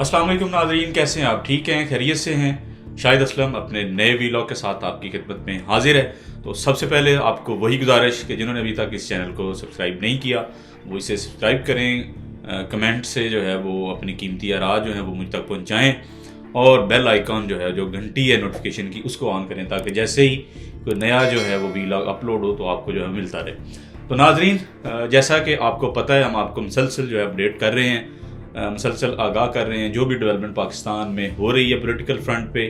السلام علیکم ناظرین، کیسے ہیں آپ؟ ٹھیک ہیں؟ خیریت سے ہیں؟ شاہد اسلم اپنے نئے ویلاگ کے ساتھ آپ کی خدمت میں حاضر ہے۔ تو سب سے پہلے آپ کو وہی گزارش کہ جنہوں نے ابھی تک اس چینل کو سبسکرائب نہیں کیا وہ اسے سبسکرائب کریں، کمنٹ سے جو ہے وہ اپنی قیمتی آراء جو ہیں وہ مجھ تک پہنچائیں، اور بیل آئیکن جو ہے جو گھنٹی ہے نوٹیفیکیشن کی اس کو آن کریں تاکہ جیسے ہی کوئی نیا جو ہے وہ ویلاگ اپلوڈ ہو تو آپ کو جو ہے ملتا رہے۔ تو ناظرین، جیسا کہ آپ کو پتہ ہے، ہم آپ کو مسلسل جو ہے اپڈیٹ کر رہے ہیں، مسلسل آگاہ کر رہے ہیں جو بھی ڈیولپمنٹ پاکستان میں ہو رہی ہے پولیٹیکل فرنٹ پہ،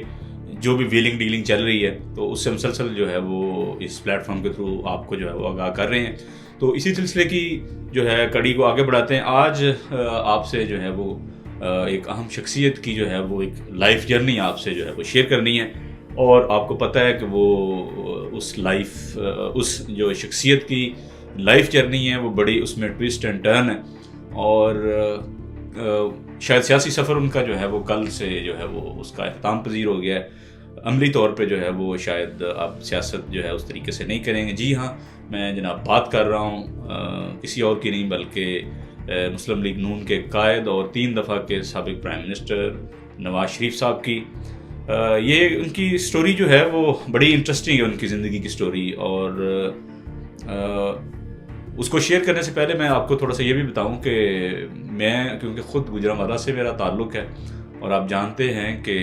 جو بھی ویلنگ ڈیلنگ چل رہی ہے، تو اس سے مسلسل جو ہے وہ اس پلیٹ فارم کے تھرو آپ کو جو ہے وہ آگاہ کر رہے ہیں۔ تو اسی سلسلے کی جو ہے کڑی کو آگے بڑھاتے ہیں۔ آج آپ سے جو ہے وہ ایک اہم شخصیت کی جو ہے وہ ایک لائف جرنی آپ سے جو ہے وہ شیئر کرنی ہے، اور آپ کو پتہ ہے کہ وہ اس جو شخصیت کی لائف جرنی ہے وہ بڑی اس میں ٹویسٹ اینڈ ٹرن ہے، اور شاید سیاسی سفر ان کا جو ہے وہ کل سے جو ہے وہ اس کا اختتام پذیر ہو گیا ہے۔ عملی طور پہ جو ہے وہ شاید اب سیاست جو ہے اس طریقے سے نہیں کریں گے۔ جی ہاں، میں جناب بات کر رہا ہوں کسی اور کی نہیں بلکہ مسلم لیگ نون کے قائد اور 3 دفعہ کے سابق پرائم منسٹر نواز شریف صاحب کی۔ یہ ان کی سٹوری جو ہے وہ بڑی انٹرسٹنگ ہے، ان کی زندگی کی سٹوری، اور اس کو شیئر کرنے سے پہلے میں آپ کو تھوڑا سا یہ بھی بتاؤں کہ میں کیونکہ خود گوجرانوالہ سے میرا تعلق ہے، اور آپ جانتے ہیں کہ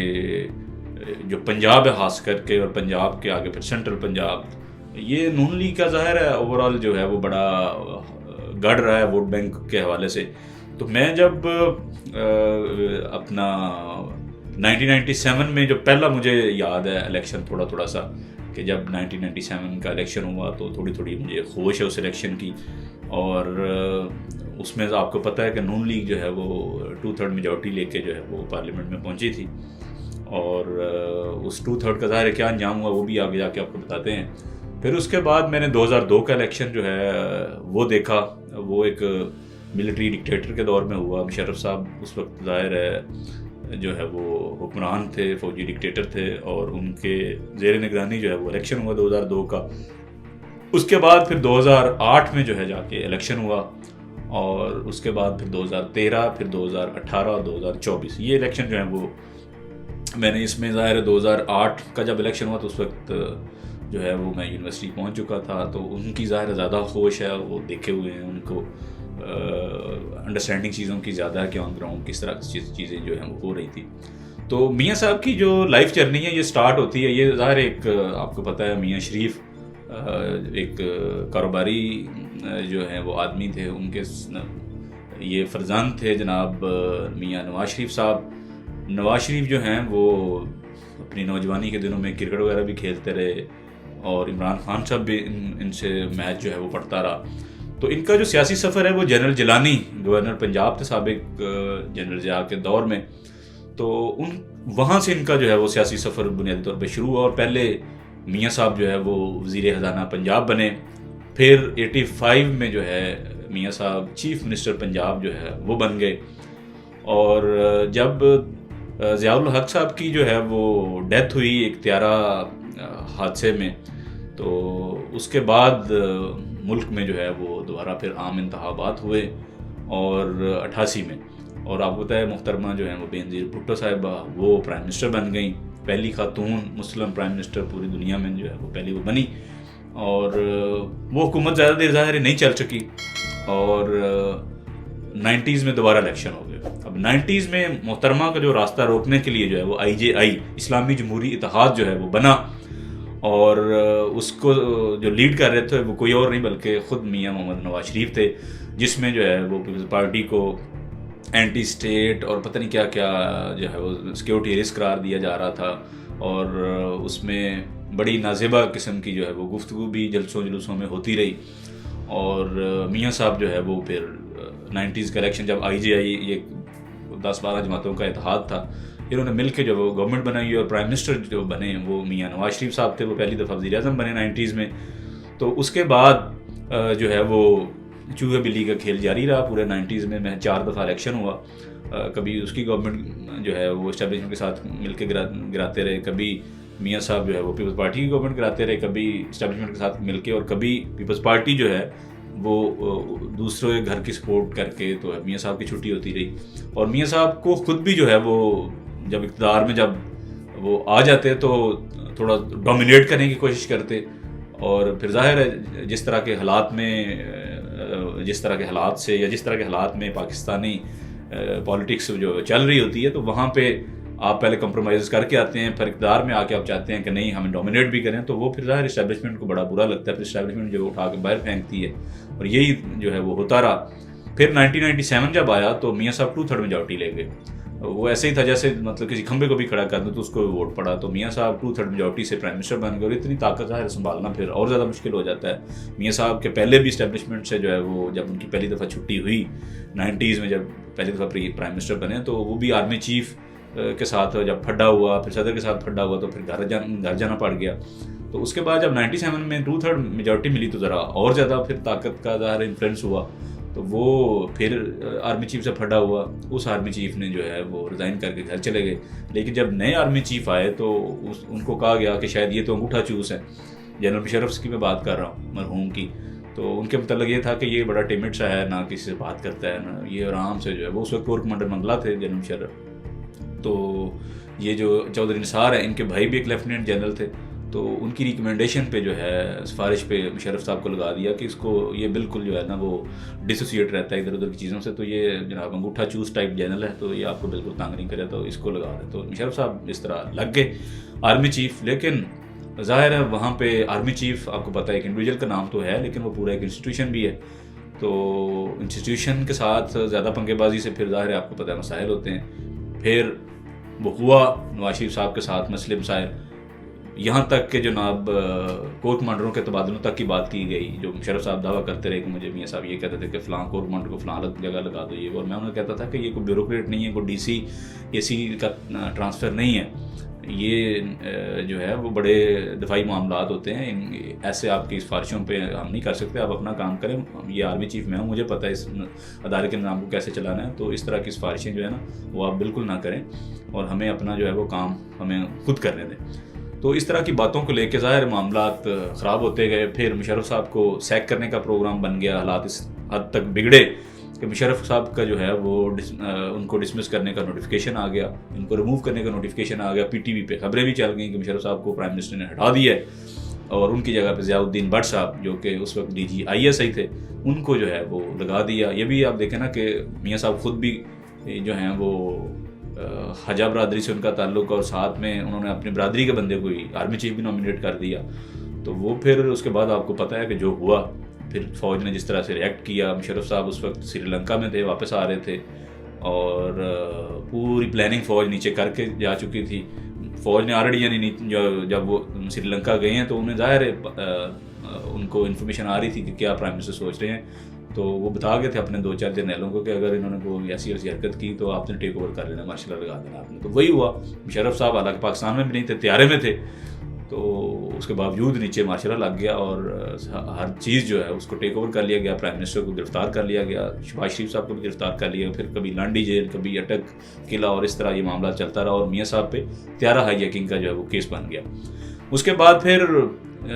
جو پنجاب ہے خاص کر کے، اور پنجاب کے آگے پھر سینٹرل پنجاب، یہ نون لیگ کا ظاہر ہے اوور آل جو ہے وہ بڑا گڑھ رہا ہے ووٹ بینک کے حوالے سے۔ تو میں جب اپنا 1997 میں جو پہلا مجھے یاد ہے الیکشن تھوڑا سا، کہ جب 1997 کا الیکشن ہوا تو تھوڑی مجھے ہوش ہے اس الیکشن کی، اور اس میں آپ کو پتہ ہے کہ نون لیگ جو ہے وہ 2/3 میجورٹی لے کے جو ہے وہ پارلیمنٹ میں پہنچی تھی، اور اس 2/3 کا ظاہر کیا انجام ہوا وہ بھی آگے جا کے آپ کو بتاتے ہیں۔ پھر اس کے بعد میں نے 2002 کا الیکشن جو ہے وہ دیکھا، وہ ایک ملٹری ڈکٹیٹر کے دور میں ہوا۔ مشرف صاحب اس وقت ظاہر ہے جو ہے وہ حکمران تھے، فوجی ڈکٹیٹر تھے، اور ان کے زیر نگرانی جو ہے وہ الیکشن ہوا 2002 کا۔ اس کے بعد پھر 2008 میں جو ہے جا کے الیکشن ہوا، اور اس کے بعد پھر 2013، پھر 2018 اور 2024 یہ الیکشن جو ہے وہ میں نے اس میں ظاہر ہے 2008 کا جب الیکشن ہوا تو اس وقت جو ہے وہ میں یونیورسٹی پہنچ چکا تھا، تو ان کی ظاہر زیادہ ہوش ہے، وہ دیکھے ہوئے ہیں، ان کو انڈرسٹینڈنگ چیزوں کی زیادہ ہے کہ آن گراؤنڈ کس طرح چیزیں جو ہیں وہ ہو رہی تھی۔ تو میاں صاحب کی جو لائف جرنی ہے یہ سٹارٹ ہوتی ہے، یہ ظاہر ایک آپ کو پتہ ہے میاں شریف ایک کاروباری جو ہیں وہ آدمی تھے، ان کے یہ فرزند تھے جناب میاں نواز شریف صاحب۔ نواز شریف جو ہیں وہ اپنی نوجوانی کے دنوں میں کرکٹ وغیرہ بھی کھیلتے رہے، اور عمران خان صاحب بھی ان سے میچ جو ہے وہ پڑھتا رہا۔ تو ان کا جو سیاسی سفر ہے وہ جنرل جیلانی گورنر پنجاب تھے سابق جنرل ضیاء کے دور میں، تو وہاں سے ان کا جو ہے وہ سیاسی سفر بنیادی طور پہ شروع ہوا، اور پہلے میاں صاحب جو ہے وہ وزیر خزانہ پنجاب بنے، پھر 85 میں جو ہے میاں صاحب چیف منسٹر پنجاب جو ہے وہ بن گئے، اور جب ضیاء الحق صاحب کی جو ہے وہ ڈیتھ ہوئی ایک طیارہ حادثے میں، تو اس کے بعد ملک میں جو ہے وہ دوبارہ پھر عام انتخابات ہوئے، اور 88 میں، اور آپ کو پتہ ہے محترمہ جو ہیں وہ بینظیر بھٹو صاحبہ وہ پرائم منسٹر بن گئیں، پہلی خاتون مسلم پرائم منسٹر پوری دنیا میں جو ہے وہ پہلی وہ بنی، اور وہ حکومت زیادہ دیر ظاہر نہیں چل سکی، اور 90s میں دوبارہ الیکشن ہو گئے۔ اب 90s میں محترمہ کا جو راستہ روکنے کے لیے جو ہے وہ IJI اسلامی جمہوری اتحاد جو ہے وہ بنا، اور اس کو جو لیڈ کر رہے تھے وہ کوئی اور نہیں بلکہ خود میاں محمد نواز شریف تھے، جس میں جو ہے وہ پیپلز پارٹی کو اینٹی اسٹیٹ اور پتہ نہیں کیا کیا جو ہے وہ سیکیورٹی رسک قرار دیا جا رہا تھا، اور اس میں بڑی نازیبا قسم کی جو ہے وہ گفتگو بھی جلسوں میں ہوتی رہی، اور میاں صاحب جو ہے وہ پھر 90s کا الیکشن جب IJI یہ 10-12 جماعتوں کا اتحاد تھا، انہوں نے مل کے جو وہ گورنمنٹ بنائی، اور پرائم منسٹر جو بنے وہ میاں نواز شریف صاحب تھے، وہ پہلی دفعہ وزیر اعظم بنے 90s میں۔ تو اس کے بعد جو ہے وہ چوہے بلی کا کھیل جاری رہا پورے 90s میں 4 دفعہ الیکشن ہوا، کبھی اس کی گورنمنٹ جو ہے وہ اسٹیبلشمنٹ کے ساتھ مل کے گراتے رہے، کبھی میاں صاحب جو ہے وہ پیپلز پارٹی کی گورنمنٹ کراتے رہے، کبھی اسٹیبلشمنٹ کے ساتھ مل کے، اور کبھی پیپلز پارٹی جو ہے وہ دوسرے گھر کی سپورٹ کر کے تو میاں صاحب کی چھٹی ہوتی رہی. اور میاں صاحب کو خود بھی جو ہے وہ جب اقتدار میں جب وہ آ جاتے تو تھوڑا ڈومینیٹ کرنے کی کوشش کرتے, اور پھر ظاہر ہے جس طرح کے حالات سے یا جس طرح کے حالات میں پاکستانی پالیٹکس جو چل رہی ہوتی ہے تو وہاں پہ آپ پہلے کمپرومائز کر کے آتے ہیں, پھر اقتدار میں آ کے آپ چاہتے ہیں کہ نہیں ہمیں ڈومینیٹ بھی کریں, تو وہ پھر ظاہر اسٹیبلشمنٹ کو بڑا برا لگتا ہے, پھر اسٹیبلشمنٹ جو اٹھا کے باہر پھینکتی ہے, اور یہی جو ہے وہ ہوتا رہا. پھر 1997 جب آیا تو میاں صاحب 2/3 میجورٹی لے گئے. وہ ایسے ہی تھا جیسے مطلب کسی کھمبے کو بھی کھڑا کر دو تو اس کو ووٹ پڑا, تو میاں صاحب 2/3 میجورٹی سے پرائم منسٹر بن گئے, اور اتنی طاقت ظاہر سنبھالنا پھر اور زیادہ مشکل ہو جاتا ہے. میاں صاحب کے پہلے بھی اسٹیبلشمنٹ سے جو ہے وہ جب ان کی پہلی دفعہ چھٹی ہوئی 90s میں, جب پہلی دفعہ پرائم منسٹر بنے تو وہ بھی آرمی چیف کے ساتھ جب پھڈا ہوا, پھر صدر کے ساتھ پھڈا ہوا, تو پھر گھر جانا پڑ گیا. تو اس کے بعد جب 97 میں 2/3 میجورٹی ملی تو ذرا اور زیادہ پھر طاقت کا ظاہر انفلوئنس ہوا, تو وہ پھر آرمی چیف سے پھڈا ہوا. اس آرمی چیف نے جو ہے وہ ریزائن کر کے گھر چلے گئے. لیکن جب نئے آرمی چیف آئے تو ان کو کہا گیا کہ شاید یہ تو انگوٹھا چوس ہے, جنرل مشرف کی میں بات کر رہا ہوں مرحوم کی, تو ان کے متعلق یہ تھا کہ یہ بڑا ٹیمڈ سا ہے, نہ کسی سے بات کرتا ہے, نہ یہ آرام سے جو ہے وہ اس وقت کور کمانڈر منگلہ تھے جنرل مشرف. تو یہ جو چودھری نثار ہیں ان کے بھائی بھی ایک لیفٹیننٹ جنرل تھے, تو ان کی ریکمنڈیشن پہ جو ہے سفارش پہ مشرف صاحب کو لگا دیا کہ اس کو یہ بالکل جو ہے نا وہ ڈسوسیٹ رہتا ہے ادھر ادھر کی چیزوں سے, تو یہ جناب انگوٹھا چوس ٹائپ جنرل ہے, تو یہ آپ کو بالکل تانگ نہیں کرے, تو اس کو لگا دے. تو مشرف صاحب اس طرح لگ گئے آرمی چیف. لیکن ظاہر ہے وہاں پہ آرمی چیف آپ کو پتہ ہے ایک انڈیویجول کا نام تو ہے, لیکن وہ پورا ایک انسٹیٹیوشن بھی ہے. تو انسٹیٹیوشن کے ساتھ زیادہ پنگے بازی سے پھر ظاہر ہے آپ کو پتہ ہے مسائل ہوتے ہیں. پھر وہ ہوا نواز شریف صاحب کے ساتھ مسئلے مسائل, یہاں تک کہ جناب کور کمانڈروں کے تبادلوں تک کی بات کی گئی. جو مشرف صاحب دعویٰ کرتے رہے کہ مجھے میاں صاحب یہ کہتے تھے کہ فلاں کور کمانڈر کو فلاں جگہ لگا دو یہ, اور میں انہیں کہتا تھا کہ یہ کوئی بیوروکریٹ نہیں ہے, کوئی DC کا ٹرانسفر نہیں ہے, یہ جو ہے وہ بڑے دفاعی معاملات ہوتے ہیں, ایسے آپ کی سفارشوں پہ ہم نہیں کر سکتے, آپ اپنا کام کریں. یہ آرمی چیف میں ہوں, مجھے پتہ ہے اس ادارے کے نظام کو کیسے چلانا ہے, تو اس طرح کی سفارشیں جو ہے نا وہ آپ بالکل نہ کریں, اور ہمیں اپنا جو ہے وہ کام ہمیں خود کرنے دیں. تو اس طرح کی باتوں کو لے کے ظاہر معاملات خراب ہوتے گئے. پھر مشرف صاحب کو سیک کرنے کا پروگرام بن گیا, حالات اس حد تک بگڑے کہ مشرف صاحب کا جو ہے وہ ان کو ڈسمس کرنے کا نوٹیفیکیشن آ گیا, ان کو ریموو کرنے کا نوٹیفیکیشن آ گیا. PTV پہ خبریں بھی چل گئیں کہ مشرف صاحب کو پرائم منسٹر نے ہٹا دیا ہے, اور ان کی جگہ پہ ضیاء الدین بٹ صاحب جو کہ اس وقت DG ISI تھے, ان کو جو ہے وہ لگا دیا. یہ بھی آپ دیکھیں نا کہ میاں صاحب خود بھی جو ہیں وہ حجا برادری سے ان کا تعلق, اور ساتھ میں انہوں نے اپنی برادری کے بندے کو ہی آرمی چیف بھی نامینیٹ کر دیا. تو وہ پھر اس کے بعد آپ کو پتہ ہے کہ جو ہوا, پھر فوج نے جس طرح سے ریئیکٹ کیا. مشرف صاحب اس وقت سری لنکا میں تھے, واپس آ رہے تھے, اور پوری پلاننگ فوج نیچے کر کے جا چکی تھی. فوج نے آلریڈی یعنی جب وہ سری لنکا گئے ہیں تو انہیں ظاہر ہے ان کو انفارمیشن آ رہی تھی کہ کیا پرائم منسٹر سوچ رہے ہیں, تو وہ بتا گئے تھے اپنے 2-4 جرنیلوں کو کہ اگر انہوں نے کوئی ایسی حرکت کی تو آپ نے ٹیک اوور کر لینا, مارشل لا لگا دینا آپ نے. تو وہی ہوا. مشرف صاحب حالانکہ پاکستان میں بھی نہیں تھے, طیارے میں تھے, تو اس کے باوجود نیچے مارشل لا لگ گیا, اور ہر چیز جو ہے اس کو ٹیک اوور کر لیا گیا. پرائم منسٹر کو گرفتار کر لیا گیا, شہباز شریف صاحب کو بھی گرفتار کر لیا, پھر کبھی لانڈی جیل, کبھی اٹک قلعہ, اور اس طرح یہ معاملہ چلتا رہا, اور میاں صاحب پہ طیارہ ہائی جیکنگ کا جو ہے وہ کیس بن گیا. اس کے بعد پھر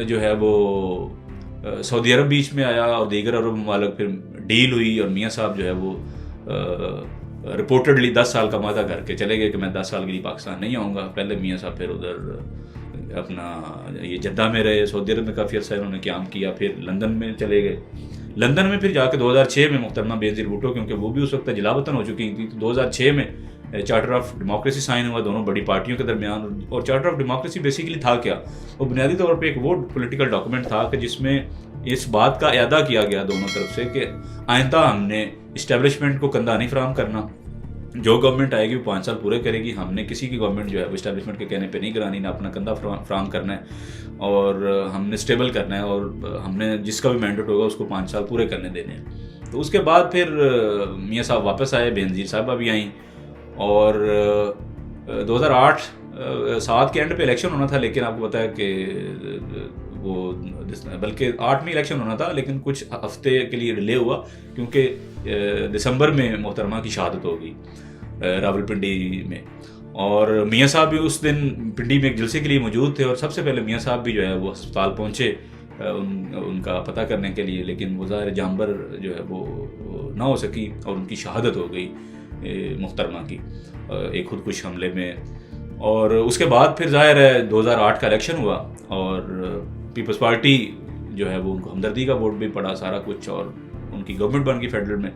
جو ہے وہ سعودی عرب بیچ میں آیا, اور دیگر عرب ممالک, پھر ڈیل ہوئی, اور میاں صاحب جو ہے وہ رپورٹڈلی 10 سال کا وعدہ کر کے چلے گئے کہ میں 10 سال کے لیے پاکستان نہیں آؤں گا. پہلے میاں صاحب پھر ادھر اپنا یہ جدہ میں رہے, سعودی عرب میں کافی عرصہ انہوں نے قیام کیا, پھر لندن میں چلے گئے. لندن میں پھر جا کے 2006 میں محترمہ بینظیر بھٹو, کیونکہ وہ بھی اس وقت جلا وطن ہو چکی تھی, تو 2006 میں چارٹر آف ڈیموکریسی سائن ہوا دونوں بڑی پارٹیوں کے درمیان. اور چارٹر آف ڈیموکریسی بیسیکلی تھا کیا, وہ بنیادی طور پہ ایک وہ پولیٹیکل ڈاکومنٹ تھا کہ جس میں اس بات کا اعادہ کیا گیا دونوں طرف سے کہ آئندہ ہم نے اسٹیبلشمنٹ کو کندھا نہیں فراہم کرنا, جو گورنمنٹ آئے گی وہ 5 سال پورے کرے گی, ہم نے کسی کی گورنمنٹ جو ہے وہ اسٹیبلشمنٹ کے کہنے پہ نہیں کرانی, نہ اپنا کندھا فراہم کرنا ہے, اور ہم نے اسٹیبل کرنا ہے, اور ہم نے جس کا بھی مینڈیٹ ہوگا اس کو 5 سال پورے کرنے دینے ہیں. تو اس کے بعد پھر میاں صاحب واپس آئے, بینظیر صاحبہ بھی آئیں, اور 2008-7 کے اینڈ پہ الیکشن ہونا تھا, لیکن آپ کو پتہ ہے کہ وہ بلکہ 8 میں الیکشن ہونا تھا, لیکن کچھ ہفتے کے لیے ڈیلے ہوا کیونکہ دسمبر میں محترمہ کی شہادت ہوگی راولپنڈی میں. اور میاں صاحب بھی اس دن پنڈی میں ایک جلسے کے لیے موجود تھے, اور سب سے پہلے میاں صاحب بھی جو ہے وہ ہسپتال پہنچے ان کا پتہ کرنے کے لیے، لیکن وہ ظاہر جانبر جو ہے وہ نہ ہو سکی اور ان کی شہادت ہو گئی محترمہ کی ایک خودکش حملے میں. اور اس کے بعد پھر ظاہر ہے 2008 کا الیکشن ہوا اور پیپلز پارٹی جو ہے وہ ان کو ہمدردی کا ووٹ بھی پڑا سارا کچھ، اور ان کی گورنمنٹ بن گئی فیڈرل میں.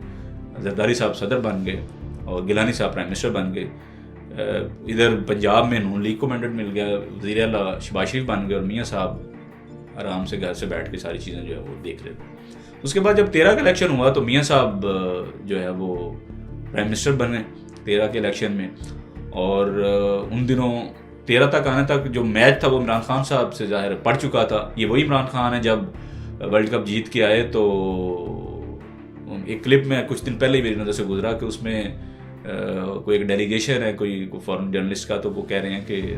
زرداری صاحب صدر بن گئے اور گیلانی صاحب پرائم منسٹر بن گئے. ادھر پنجاب میں نون لیگ کو مینڈیٹ مل گیا، وزیر اعلیٰ شہباز شریف بن گئے اور میاں صاحب آرام سے گھر سے بیٹھ کے ساری چیزیں جو ہے وہ دیکھ رہے تھے. اس کے بعد جب 13 کا الیکشن ہوا تو میاں صاحب جو ہے وہ پرائم منسٹر بنے 13 کے الیکشن میں. اور ان دنوں 13 تک آنے تک جو میچ تھا وہ عمران خان صاحب سے ظاہر پڑ چکا تھا. یہ وہی عمران خان ہے جب ورلڈ کپ جیت کے آئے تو ایک کلپ میں کچھ دن پہلے ہی میری نظر سے گزرا کہ اس میں کوئی ایک ڈیلیگیشن ہے کوئی فارن جرنلسٹ کا، تو وہ کہہ رہے ہیں کہ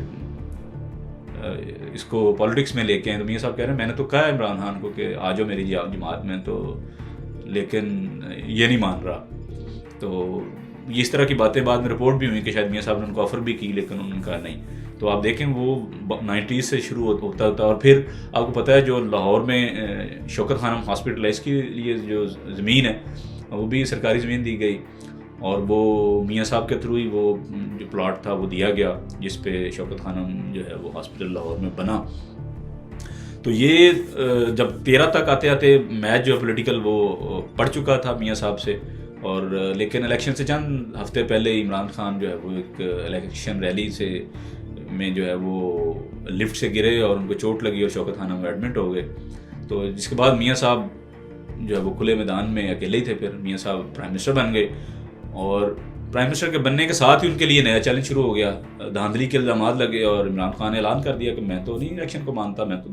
اس کو پالیٹکس میں لے کے آئے. تو میاں صاحب کہہ رہے ہیں میں نے تو کہا ہے عمران خان کو کہ آ جاؤ میری جماعت میں، تو لیکن یہ نہیں مان رہا. تو اس طرح کی باتیں بعد میں رپورٹ بھی ہوئی کہ شاید میاں صاحب نے ان کو آفر بھی کی لیکن انہوں نے کہا نہیں. تو آپ دیکھیں وہ 90s سے شروع ہوتا ہوتا اور پھر آپ کو پتہ ہے جو لاہور میں شوکت خانم ہاسپٹل ہے اس کے لیے جو زمین ہے وہ بھی سرکاری زمین دی گئی اور وہ میاں صاحب کے تھرو ہی وہ جو پلاٹ تھا وہ دیا گیا جس پہ شوکت خانم جو ہے وہ ہاسپٹل لاہور میں بنا. تو یہ جب 13 تک آتے آتے میچ جو پولیٹیکل وہ پڑ چکا تھا میاں صاحب سے. اور لیکن الیکشن سے چند ہفتے پہلے عمران خان جو ہے وہ ایک الیکشن ریلی سے میں جو ہے وہ لفٹ سے گرے اور ان کو چوٹ لگی اور شوکت خانم ایڈمٹ ہو گئے. تو جس کے بعد میاں صاحب جو ہے وہ کھلے میدان میں اکیلے ہی تھے. پھر میاں صاحب پرائم منسٹر بن گئے اور پرائم منسٹر کے بننے کے ساتھ ہی ان کے لیے نیا چیلنج شروع ہو گیا. دھاندلی کے الزامات لگے اور عمران خان نے اعلان کر دیا کہ میں تو نہیں الیکشن کو مانتا، میں تو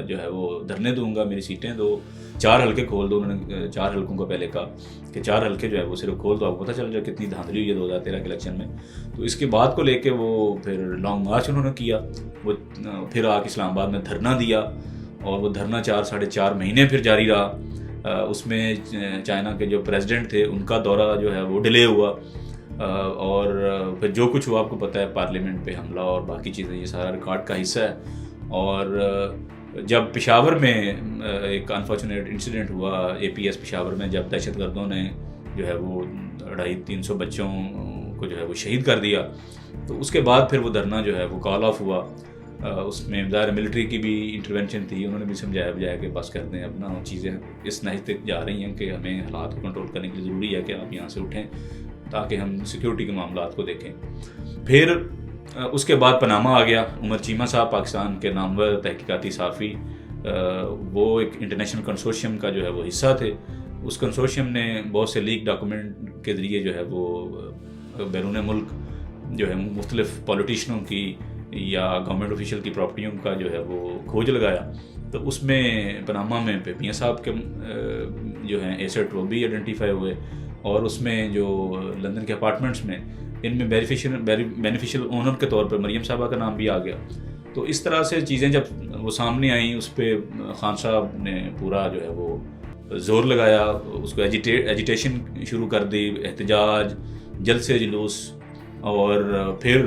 جو ہے وہ دھرنے دوں گا، میری سیٹیں دو، 4 حلقے کھول دو. انہوں نے 4 حلقوں کو پہلے کہا کہ 4 حلقے جو ہے وہ صرف کھول دو. آپ کو پتہ چل جائے کتنی دھاندلی ہوئی ہے 2013 کے الیکشن میں. تو اس کے بعد کو لے کے وہ پھر لانگ مارچ انہوں نے کیا. وہ پھر آ کے اسلام آباد میں دھرنا دیا اور وہ دھرنا 4-4.5 مہینے پھر جاری رہا. اس میں چائنا کے جو پریزیڈنٹ تھے ان کا دورہ جو ہے وہ ڈیلے ہوا اور پھر جو کچھ ہوا آپ کو پتہ ہے، پارلیمنٹ پہ حملہ اور باقی چیزیں، یہ سارا ریکارڈ کا حصہ ہے. اور جب پشاور میں ایک انفارچونیٹ انسیڈنٹ ہوا APS پشاور میں، جب دہشت گردوں نے جو ہے وہ 250-300 بچوں کو جو ہے وہ شہید کر دیا، تو اس کے بعد پھر وہ دھرنا جو ہے وہ کال آف ہوا. اس میں ظاہر ملٹری کی بھی انٹرونشن تھی، انہوں نے بھی سمجھایا بجایا کہ بس کر دیں، اپنا چیزیں اس نہج تک جا رہی ہیں کہ ہمیں حالات کو کنٹرول کرنے کے لیے ضروری ہے کہ آپ یہاں سے اٹھیں تاکہ ہم سیکیورٹی کے معاملات کو دیکھیں. پھر اس کے بعد پاناما آ گیا. عمر چیمہ صاحب پاکستان کے نامور تحقیقاتی صحافی، وہ ایک انٹرنیشنل کنسورشیم کا جو ہے وہ حصہ تھے. اس کنسورشیم نے بہت سے لیک ڈاکومنٹ کے ذریعے جو ہے وہ بیرون ملک جو ہے مختلف پولیٹیشنوں کی یا گورنمنٹ آفیشیل کی پراپرٹیوں کا جو ہے وہ کھوج لگایا. تو اس میں پاناما میں میاں صاحب کے جو ہیں ایسٹ وہ بھی آئیڈینٹیفائی ہوئے اور اس میں جو لندن کے اپارٹمنٹس میں ان میں بینیفیشل اونر کے طور پر مریم صاحبہ کا نام بھی آ گیا. تو اس طرح سے چیزیں جب وہ سامنے آئیں اس پہ خان صاحب نے پورا جو ہے وہ زور لگایا، اس کو ایجیٹیشن شروع کر دی، احتجاج، جلسے جلوس. اور پھر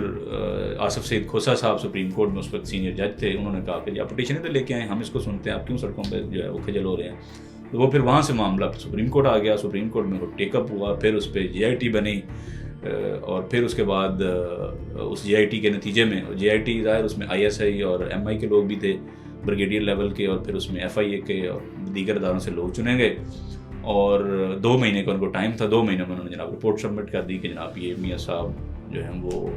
آصف سعید کھوسہ صاحب سپریم کورٹ میں اس وقت سینئر جج تھے، انہوں نے کہا کہ آپ پٹیشنیں تو لے کے آئیں، ہم اس کو سنتے ہیں، آپ کیوں سڑکوں پہ جو ہے وہ کھجل ہو رہے ہیں. تو وہ پھر وہاں سے معاملہ سپریم کورٹ آ گیا. سپریم کورٹ میں وہ ٹیک اپ ہوا، پھر اس پہ GIT بنی اور پھر اس کے بعد اس GIT کے نتیجے میں GIT ظاہر اس میں ISI اور MI کے لوگ بھی تھے بریگیڈیئر لیول کے، اور پھر اس میں FIA کے اور دیگر اداروں سے لوگ چنے گئے اور 2 مہینے کا ان کو ٹائم تھا. 2 مہینے میں انہوں نے جناب رپورٹ سبمٹ کر دی کہ جناب یہ میاں صاحب جو ہیں وہ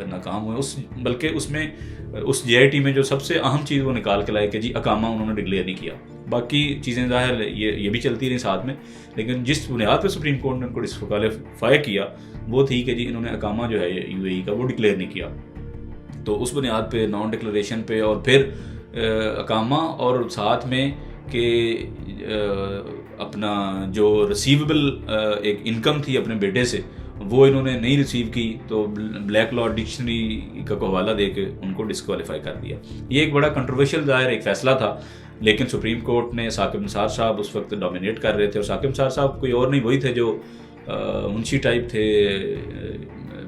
ناکام ہوئے. بلکہ اس میں اس GIT میں جو سب سے اہم چیز وہ نکال کے لائے کہ جی اقامہ انہوں نے ڈکلیئر نہیں کیا. باقی چیزیں ظاہر یہ بھی چلتی رہیں ساتھ میں، لیکن جس بنیاد پہ سپریم کورٹ نے ان کو ڈسکوالیفائی کیا وہ تھی کہ جی انہوں نے اقامہ جو ہے UAE کا وہ ڈکلیئر نہیں کیا. تو اس بنیاد پہ نان ڈکلیریشن پہ اور پھر اقامہ اور ساتھ میں کہ اپنا جو ریسیویبل ایک انکم تھی اپنے بیٹے سے وہ انہوں نے نہیں ریسیو کی، تو بلیک لا ڈکشنری کا حوالہ دے کے ان کو ڈسکوالیفائی کر دیا. یہ ایک بڑا کنٹروورشل ظاہر ایک فیصلہ تھا، لیکن سپریم کورٹ نے ثاقب نثار صاحب اس وقت ڈومینیٹ کر رہے تھے، اور ثاقب نثار صاحب کوئی اور نہیں، وہی تھے جو منشی ٹائپ تھے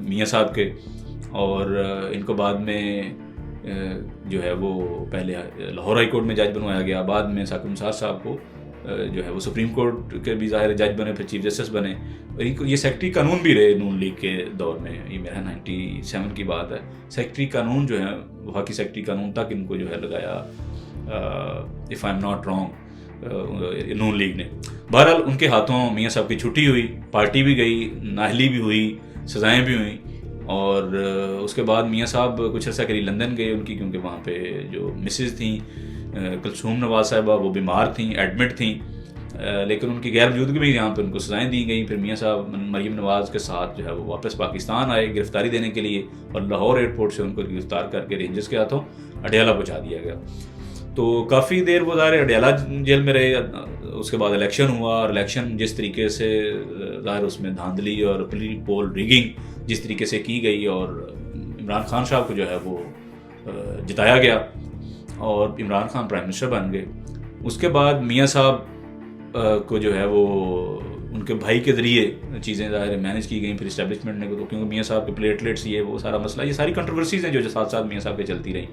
میاں صاحب کے. اور ان کو بعد میں جو ہے وہ پہلے لاہور ہائی کورٹ میں جج بنوایا گیا, بعد میں ثاقب نثار صاحب کو جو ہے وہ سپریم کورٹ کے بھی ظاہر جج بنے, پھر چیف جسٹس بنے. یہ سیکٹری قانون بھی رہے نون لیگ کے دور میں, یہ میرا 97 کی بات ہے. سیکٹری قانون جو ہے وفاقی سیکٹری قانون تک ان کو جو ہے لگایا, if I am not wrong, Noon League نے. بہرحال ان کے ہاتھوں میاں صاحب کی چھٹی ہوئی, پارٹی بھی گئی, نااہلی بھی ہوئی, سزائیں بھی ہوئیں, اور اس کے بعد میاں صاحب کچھ عرصہ کے لیے لندن گئے ان کی, کیونکہ وہاں پہ جو مسز تھیں کلثوم نواز صاحبہ وہ بیمار تھیں, ایڈمٹ تھیں, لیکن ان کی غیر موجودگی میں یہاں پہ ان کو سزائیں دی گئیں. پھر میاں صاحب مریم نواز کے ساتھ جو ہے وہ واپس پاکستان آئے گرفتاری دینے کے لیے, اور لاہور ایئرپورٹ سے ان کو گرفتار کر کے رینجرز کے ہاتھوں اڈیالہ پہنچا دیا گیا. تو کافی دیر وہ ظاہر اڈیالہ جیل میں رہے. اس کے بعد الیکشن ہوا, اور الیکشن جس طریقے سے ظاہر اس میں دھاندلی اور پول ریگنگ جس طریقے سے کی گئی, اور عمران خان صاحب کو جو ہے وہ جتایا گیا اور عمران خان پرائم منسٹر بن گئے. اس کے بعد میاں صاحب کو جو ہے وہ ان کے بھائی کے ذریعے چیزیں ظاہر مینیج کی گئیں پھر اسٹیبلشمنٹ نے, کیونکہ میاں صاحب کے پلیٹلیٹس یہ وہ سارا مسئلہ, یہ ساری کنٹروورسیز ہیں جو ساتھ ساتھ میاں صاحب کے چلتی رہیں.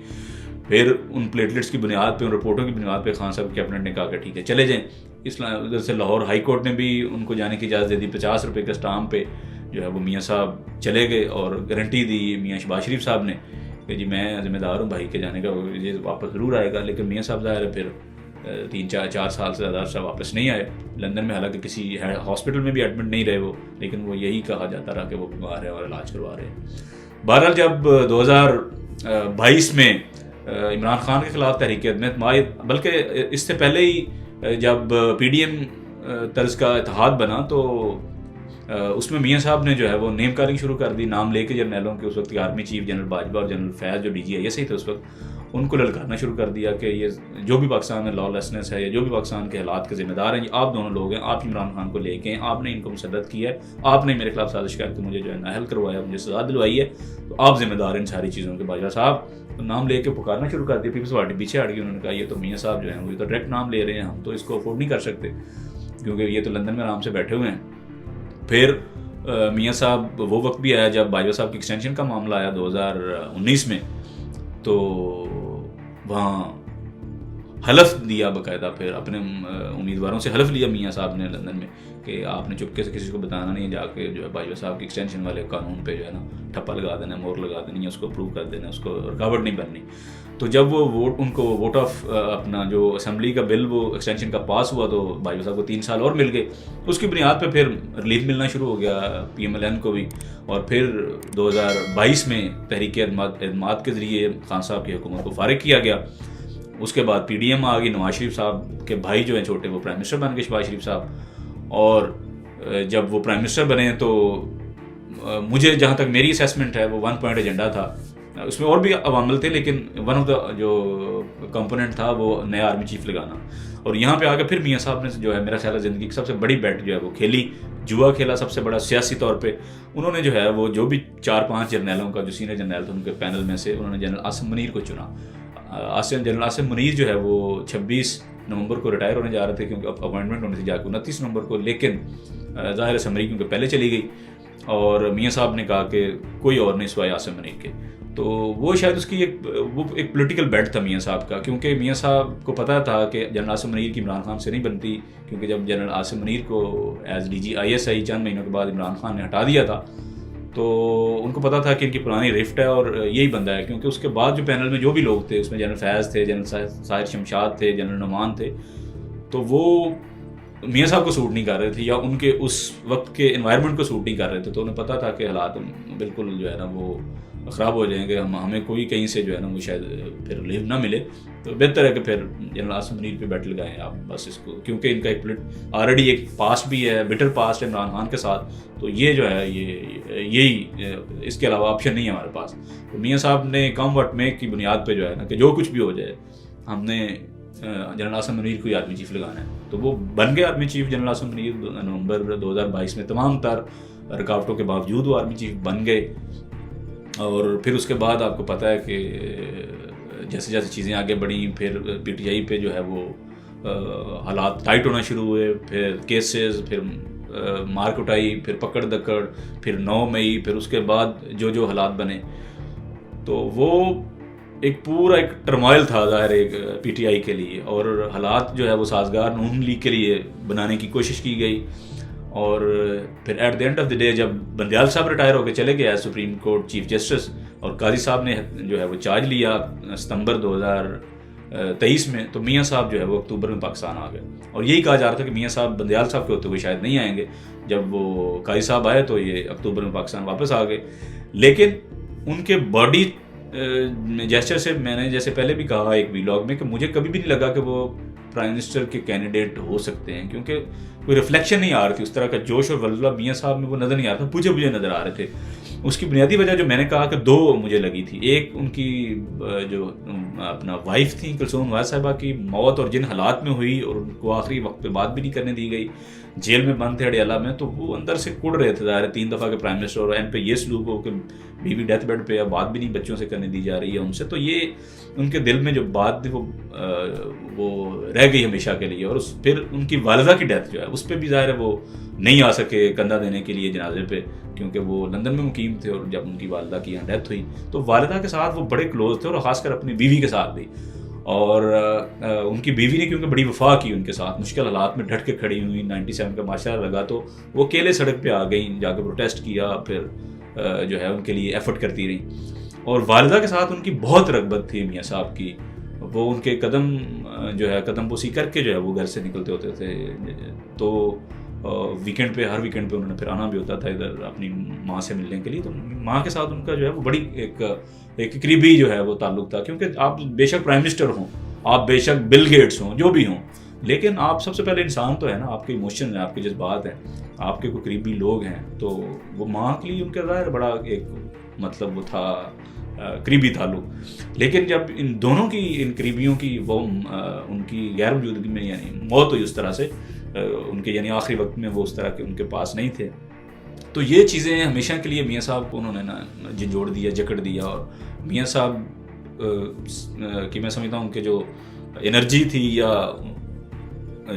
پھر ان پلیٹلیٹس کی بنیاد پہ, ان رپورٹوں کی بنیاد پہ خان صاحب کیبنٹ نے کہا کہ ٹھیک ہے چلے جائیں. ادھر سے لاہور ہائی کورٹ نے بھی ان کو جانے کی اجازت دے دی, 50 روپے کے اسٹامپ پہ جو ہے وہ میاں صاحب چلے گئے, اور گارنٹی دی میاں شہباز شریف صاحب نے کہ جی میں ذمہ دار ہوں بھائی کے جانے کا, یہ واپس ضرور آئے گا. لیکن میاں صاحب ظاہر ہے پھر 3-4 سال سے زیادہ عرصہ واپس نہیں آئے لندن میں, حالانکہ کسی ہاسپٹل میں بھی ایڈمٹ نہیں رہے وہ, لیکن وہ یہی کہا جاتا رہا کہ وہ بیمار ہے اور علاج کروا رہے ہیں. بہرحال جب 2022 میں عمران خان کے خلاف تحریک عدم اعتماد, بلکہ اس سے پہلے ہی جب PDM طرز کا اتحاد بنا تو اس میں میاں صاحب نے جو ہے وہ نیم کالنگ شروع کر دی, نام لے کے جرنیلوں کے. اس وقت کے آرمی چیف جنرل باجوہ اور جنرل فیض جو DGI ہی تھے اس وقت, ان کو للکارنا شروع کر دیا کہ یہ جو بھی پاکستان میں لا لیسنس ہے یا جو بھی پاکستان کے حالات کے ذمہ دار ہیں, یہ آپ دونوں لوگ ہیں. آپ عمران خان کو لے کے آپ نے ان کو مسدد کیا ہے, آپ نے میرے خلاف سازش کر کے مجھے جو ہے نااہل کروایا, مجھے سزا دلوائی ہے, تو آپ ذمہ دار ہیں ان ساری چیزوں کے. باجوہ صاحب نام لے کے پکارنا شروع کر دیا. پیپلز پارٹی پیچھے ہٹ گئی, انہوں نے کہا یہ تو میاں صاحب جو ہیں وہ تو ڈائریکٹ نام لے رہے ہیں, ہم تو اس کو افورڈ نہیں کر سکتے کیونکہ یہ تو لندن میں آرام سے بیٹھے ہوئے ہیں. پھر میاں صاحب وہ وقت بھی آیا جب باجوہ صاحب کی ایکسٹینشن کا معاملہ آیا 2019 میں, تو وہاں حلف دیا باقاعدہ, پھر اپنے امیدواروں سے حلف لیا میاں صاحب نے لندن میں کہ آپ نے چپکے سے کسی کو بتانا نہیں, جا کے جو ہے باجوہ صاحب کی ایکسٹینشن والے قانون پہ جو ہے نا ٹھپا لگا دینا, مور لگا دینی, اس کو اپروو کر دینا, اس کو رکاوٹ نہیں بننی. تو جب وہ ووٹ ان کو ووٹ آف اپنا جو اسمبلی کا بل وہ ایکسٹینشن کا پاس ہوا تو باجوہ صاحب کو 3 سال اور مل گئے. اس کی بنیاد پہ پھر ریلیف ملنا شروع ہو گیا PMLN کو بھی, اور پھر 2022 میں تحریک اعتماد کے ذریعے خان صاحب کی حکومت کو فارغ کیا گیا. اس کے بعد PDM آ گئی, نواز شریف صاحب کے بھائی جو ہیں چھوٹے وہ پرائم منسٹر بن گئے, شہباز شریف صاحب. اور جب وہ پرائم منسٹر بنے تو مجھے جہاں تک میری اسیسمنٹ ہے وہ 1 پوائنٹ ایجنڈا تھا, اس میں اور بھی عوامل تھے لیکن ون آف دا جو کمپوننٹ تھا وہ نیا آرمی چیف لگانا. اور یہاں پہ آ کے پھر میاں صاحب نے جو ہے میرا خیال ہے زندگی کی سب سے بڑی بیٹ جو ہے وہ کھیلی, جوا کھیلا سب سے بڑا سیاسی طور پہ. انہوں نے جو ہے وہ جو بھی 4-5 جرنیلوں کا جو سینئر جرنیل تھے ان کے پینل میں سے انہوں نے جنرل عاصم منیر کو چنا. جنرل عاصم منیر جو ہے وہ 26 نومبر کو ریٹائر ہونے جا رہے تھے کیونکہ اپوائنٹمنٹ ہونے سے جا کے 29 نومبر کو, لیکن ظاہر اسمبلی کیونکہ پہلے چلی گئی اور میاں صاحب نے کہا کہ کوئی اور نہیں سوائے عاصم منیر کے. تو وہ شاید اس کی ایک پولیٹیکل بیٹ تھا میاں صاحب کا, کیونکہ میاں صاحب کو پتہ تھا کہ جنرل عاصم منیر کی عمران خان سے نہیں بنتی, کیونکہ جب جنرل عاصم منیر کو ایز DG ISI چند مہینوں کے بعد عمران خان نے ہٹا دیا تھا تو ان کو پتا تھا کہ ان کی پرانی رفٹ ہے اور یہی بندہ ہے. کیونکہ اس کے بعد جو پینل میں جو بھی لوگ تھے اس میں جنرل فیض تھے, جنرل طاہر شمشاد تھے, جنرل نعمان تھے, تو وہ میاں صاحب کو سوٹ نہیں کر رہے تھے یا ان کے اس وقت کے انوائرمنٹ کو سوٹ نہیں کر رہے تھے. تو انہیں پتا تھا کہ حالات بالکل جو ہے نا وہ خراب ہو جائیں گے, ہمیں کوئی کہیں سے جو ہے نا وہ شاید پھر ریلیف نہ ملے, تو بہتر ہے کہ پھر جنرل عاصم منیر پہ بیٹ لگائیں آپ بس اس کو, کیونکہ ان کا ایک آلریڈی ایک پاسٹ بھی ہے, بٹر پاسٹ ہے عمران خان کے ساتھ, تو یہ جو ہے یہی اس کے علاوہ آپشن نہیں ہے ہمارے پاس. تو میاں صاحب نے کم وٹ میں کی بنیاد پہ جو ہے نا کہ جو کچھ بھی ہو جائے ہم نے جنرل عاصم منیر کو ہی آرمی چیف لگانا ہے, تو وہ بن گئے army chief. General Asim Munir نومبر 2022 میں تمام تر رکاوٹوں کے باوجود وہ آرمی چیف بن گئے. اور پھر اس کے بعد آپ کو پتہ ہے کہ جیسے جیسے چیزیں آگے بڑھیں پھر PTI پہ جو ہے وہ حالات ٹائٹ ہونا شروع ہوئے, پھر کیسز, پھر مار کٹائی, پھر پکڑ دکڑ, پھر 9 مئی, پھر اس کے بعد جو حالات بنے, تو وہ ایک پورا ایک ٹرمائل تھا ظاہر ایک پی ٹی آئی کے لیے, اور حالات جو ہے وہ سازگار نون لیگ کے لیے بنانے کی کوشش کی گئی. اور پھر at the end of the day جب بندیال صاحب ریٹائر ہو کے چلے گئے سپریم کورٹ چیف جسٹس, اور قاضی صاحب نے جو ہے وہ چارج لیا ستمبر 2023 میں, تو میاں صاحب جو ہے وہ اکتوبر میں پاکستان آ گئے. اور یہی کہا جا رہا تھا کہ میاں صاحب بندیال صاحب کے ہوتے ہوئے شاید نہیں آئیں گے. جب وہ قاضی صاحب آئے تو یہ اکتوبر میں پاکستان واپس آ گئے. لیکن ان کے باڈی جیسچر سے میں نے جیسے پہلے بھی کہا ایک ویلاگ میں کہ مجھے کبھی بھی نہیں لگا کہ وہ پرائم منسٹر کے کینڈیڈیٹ ہو سکتے ہیں, کیونکہ کوئی ریفلیکشن نہیں آ رہی تھی اس طرح کا جوش اور ولولہ میاں صاحب میں وہ نظر نہیں آ رہا تھا, مجھے نظر آ رہے تھے. اس کی بنیادی وجہ جو میں نے کہا کہ دو مجھے لگی تھی. ایک ان کی جو اپنا وائف تھی کلثوم وائز صاحبہ کی موت, اور جن حالات میں ہوئی, اور ان کو آخری وقت پہ بات بھی نہیں کرنے دی گئی, جیل میں بند تھے اڈیالہ میں, تو وہ اندر سے کڑ رہے تھے ظاہر 3 دفعہ کے پرائم منسٹر, اور این پہ یہ سلوک ہو کہ بیوی ڈیتھ بیڈ پہ, بات بھی نہیں بچوں سے کرنے دی جا رہی ہے ان سے. تو یہ ان کے دل میں جو بات تھی وہ رہ گئی ہمیشہ کے لیے. اور پھر ان کی والدہ کی ڈیتھ جو ہے اس پہ بھی ظاہر ہے وہ نہیں آ سکے کندھا دینے کے لیے جنازے پہ, کیونکہ وہ لندن میں مقیم تھے, اور جب ان کی والدہ کی یہاں ڈیتھ ہوئی تو والدہ کے ساتھ وہ بڑے کلوز تھے, اور خاص کر اپنی بیوی کے ساتھ بھی. اور ان کی بیوی نے کیونکہ بڑی وفا کی ان کے ساتھ, مشکل حالات میں ڈٹ کے کھڑی ہوئی, 97 کا ماشاءاللہ لگا تو وہ اکیلے سڑک پہ آ گئیں, جا کے پروٹیسٹ کیا, پھر جو ہے ان کے لیے ایفرٹ کرتی رہیں. اور والدہ کے ساتھ ان کی بہت رغبت تھی میاں صاحب کی, وہ ان کے قدم جو ہے قدم بوسی کر کے جو ہے وہ گھر سے نکلتے ہوتے تھے. تو ویکینڈ پہ ہر ویکینڈ پہ انہوں نے پھر آنا بھی ہوتا تھا ادھر اپنی ماں سے ملنے کے لیے. تو ماں کے ساتھ ان کا جو ہے وہ بڑی ایک قریبی جو ہے وہ تعلق تھا, کیونکہ آپ بے شک پرائم منسٹر ہوں, آپ بے شک بل گیٹس ہوں, جو بھی ہوں, لیکن آپ سب سے پہلے انسان تو ہے نا, آپ کے ایموشن ہیں, آپ کے جذبات ہیں, آپ کے کوئی قریبی لوگ ہیں. تو وہ ماں کے لیے ان کا ظاہر بڑا ایک مطلب وہ تھا قریبی تعلق. لیکن جب ان دونوں کی ان قریبیوں کی وہ ان کی غیر موجودگی میں یعنی موت ہوئی اس طرح سے ان کے یعنی آخری وقت میں وہ اس طرح کے ان کے پاس نہیں تھے, تو یہ چیزیں ہمیشہ کے لیے میاں صاحب کو انہوں نے نا جھنجھوڑ دیا, جکڑ دیا. اور میاں صاحب کہ میں سمجھتا ہوں کہ جو انرجی تھی یا